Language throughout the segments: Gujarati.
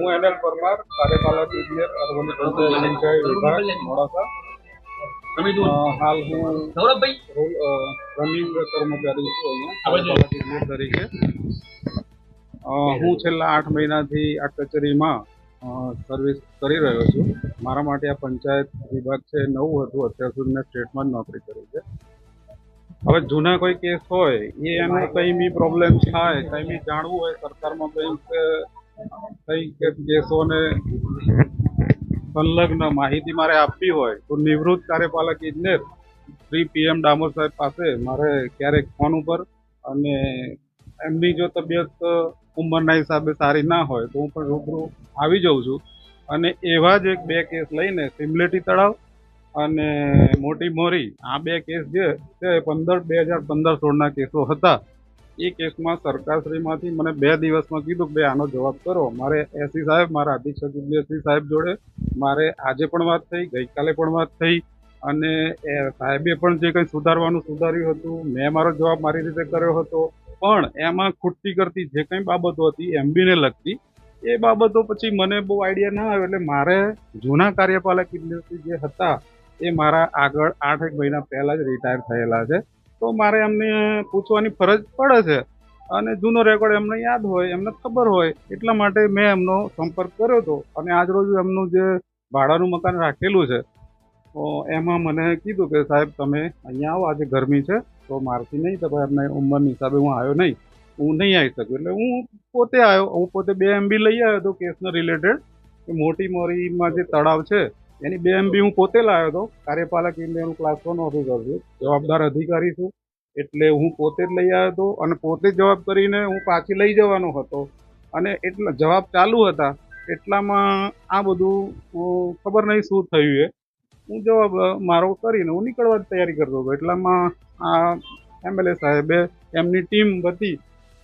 હું એનએલ પરમાર, કાર્યપાલક ઇજનેર અરવલ્લી પંચાયત વિભાગ મોડાસા। હાલ હું રનિંગ કર્મચારી છું અહીંયા કાર્યપાલક ઇજનેર તરીકે। હું છેલ્લા 8 મહિનાથી આ કચેરીમાં સર્વિસ કરી રહ્યો છું। મારા માટે આ પંચાયત વિભાગ છે નવું હતું, અત્યાર સુધી મેં સ્ટેટમાં જ નોકરી કરી છે। હવે જૂના કોઈ કેસ હોય એનો કંઈ બી પ્રોબ્લેમ થાય, કંઈ બી જાણવું હોય સરકારમાં કંઈ કેસોને સંલગ્ન માહિતી મારે આપવી હોય તો નિવૃત્ત કાર્યપાલક ઇજનેર શ્રી PM ડામોર સાહેબ પાસે મારે ક્યારેક ફોન ઉપર, અને એમની જો તબિયત ઉંમરના હિસાબે સારી ના હોય તો હું પણ રૂબરૂ આવી જાઉં છું। અને એવા જ 2 કેસ લઈને સિમલેટી તળાવ અને મોટી મોરી, આ 2 કેસ જે છે 2015-16ના કેસો હતા। એ કેસમાં સરકારશ્રીમાંથી મને 2 દિવસમાં કીધું કે આનો જવાબ કરો। મારે એસી સાહેબ, મારા અધિક્ષક ઇજનેરશ્રી સાહેબ જોડે મારે આજે પણ વાત થઈ, ગઈકાલે પણ વાત થઈ, અને સાહેબે પણ જે કંઈ સુધારવાનું સુધાર્યું હતું, મેં મારો જવાબ મારી રીતે કર્યો હતો। પણ એમાં ખૂટતી કરતી જે કંઈ બાબતો હતી MBને લગતી, એ બાબતો પછી મને બહુ આઈડિયા ના આવ્યો, એટલે મારે જૂના કાર્યપાલક ઇજનેરશ્રી જે હતા એ મારા આગળ 8 મહિના પહેલાં જ રિટાયર થયેલા છે। તો મારે એમને પૂછવાની ફરજ પડે છે, અને જૂનો રેકોર્ડ એમને યાદ હોય, એમને ખબર હોય, એટલા માટે મેં એમનો સંપર્ક કર્યો હતો। અને આજરોજ એમનું જે ભાડાનું મકાન રાખેલું છે તો એમાં મને કીધું કે સાહેબ તમે અહીંયા આવો, આજે ગરમી છે તો મારથી નહીં તો એમના ઉંમરની હિસાબે હું આવ્યો નહીં, હું નહીં આવી શકું। એટલે હું પોતે આવ્યો, હું પોતે 2 MB લઈ આવ્યો હતો કેસને રિલેટેડ। મોટી મોરીમાં જે તળાવ છે એની 2 MB હું પોતે લાવ્યો હતો। કાર્યપાલક ઇજનેરનું ક્લાસ 1 ઓફિસર છું, જવાબદાર અધિકારી છું, એટલે હું પોતે જ લઈ આવ્યો હતો, અને પોતે જ જવાબ કરીને હું પાછી લઈ જવાનો હતો। અને એટલા જવાબ ચાલુ હતા એટલામાં આ બધું ખબર નહીં શું થયું એ, હું જવાબ મારો કરીને હું નીકળવાની તૈયારી કરતો હતો। એટલામાં આ MLA સાહેબે, એમની ટીમ બધી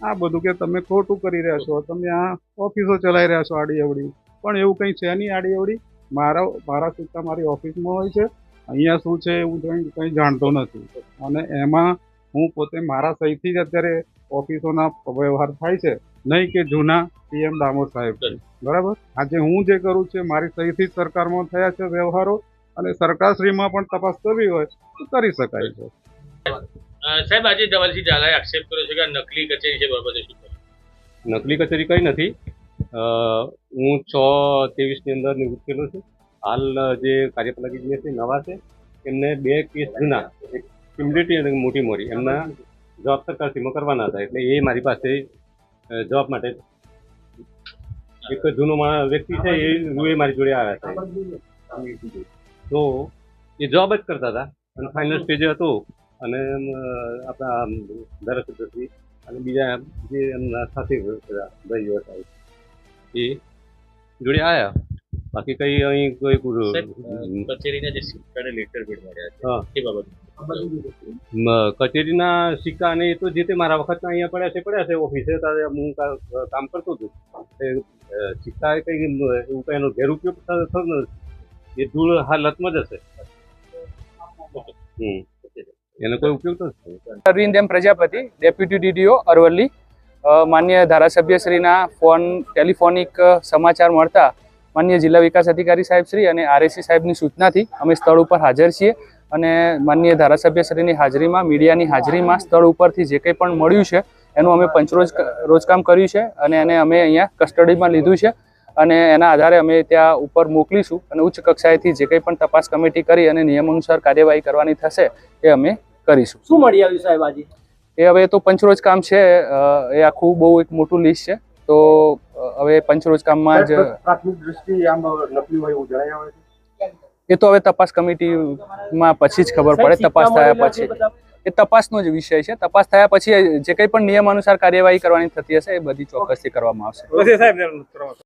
આ બધું કે તમે ખોટું કરી રહ્યા છો, તમે આ ઓફિસો ચલાવી રહ્યા છો આડી અવડી। પણ એવું કંઈ છે નહીં આડી અવડી, મારા સિક્કા મારી ઓફિસમાં હોય છે, અહીંયા શું છે હું કંઈ જાણતો નથી। અને એમાં હું પોતે મારા સહીથી જ અત્યારે ઓફિસોના વ્યવહાર થાય છે, નહીં કે જૂના PM ડામોર સાહેબ છે, બરાબર। આજે હું જે કરું છું મારી સહીથી જ સરકારમાં થયા છે વ્યવહારો, અને સરકારશ્રીમાં પણ તપાસ કરવી હોય તો કરી શકાય છે। સાહેબ, આજે ધવલસિંહ ઝાલાએ આક્ષેપ કર્યો છે કે નકલી કચેરી છે, બાબતે શું કહો? નકલી કચેરી કંઈ નથી। હું 6/23ની અંદર નિવૃત્ત થયેલો છું। હાલ જે કાર્યપાલક ઇજનેર છે નવા છે, એમને 2 કેસ જૂના, એક સિમલેટી અને મોટી મોરી, એમના જવાબ સરકારશ્રીમાં કરવાના હતા। એટલે એ મારી પાસે જવાબ માટે એક જૂનો વ્યક્તિ છે એ મારી જોડે આવ્યા છે, તો એ જવાબ જ કરતા હતા। અને ફાઇનલ સ્ટેજે હતો, અને આપણા ધારાસભ્યશ્રી અને બીજા જે એમના સાથી ભાઈઓ હતા એ જોડે આવ્યા। બાકી કંઈ અહીં કોઈ કચેરીના જે સિક્કાને લેટર પેડ મળ્યા છે એ બાબત, કચેરીના સિક્કા અને એ તો જે તે મારા વખતના અહીંયા પડ્યા છે ઓફિસે, ત્યારે હું કામ કરતો હતો। સિક્કા કંઈ એવું કંઈ એનો ગેરઉપયોગ થતો નથી, એ ધૂળ હાલતમાં જ હશે, એનો કોઈ ઉપયોગ તો નથી। Arvind M Prajapati, deputy DDO Aravalli. માન્ય ધારાસભ્યશ્રીના ટેલિફોનિક સમાચાર મળતા માન્ય જિલ્લા વિકાસ અધિકારી સાહેબશ્રી અને RSC સાહેબની સૂચનાથી અમે સ્થળ ઉપર હાજર છીએ, અને માન્ય ધારાસભ્યશ્રીની હાજરીમાં, મીડિયાની હાજરીમાં સ્થળ ઉપરથી જે કંઈ પણ મળ્યું છે એનું અમે રોજકામ કર્યું છે, અને એને અમે અહીંયા કસ્ટડીમાં લીધું છે, અને એના આધારે અમે ત્યાં ઉપર મોકલીશું, અને ઉચ્ચ કક્ષાએથી જે કંઈ પણ તપાસ કમિટી કરી અને નિયમાનુસાર કાર્યવાહી કરવાની થશે એ અમે કરીશું। શું મળી આવ્યું સાહેબ આજે? એ હવે તો પંચરોજ કામ છે, એ આખું બહુ એક મોટું લિસ્ટ છે, તો હવે પંચરોજ કામમાં જ પ્રાથમિક દ્રષ્ટિએ આમ નકલી હોય એવું જણાય આવે છે? એ તો હવે તપાસ કમિટીમાં પછી જ ખબર પડે, તપાસ થયા પછી। એ તપાસનો જ વિષય છે, તપાસ થયા પછી જે કંઈ પણ નિયમાનુસાર કાર્યવાહી કરવાની થતી હશે એ બધી ચોક્કસથી કરવામાં આવશે।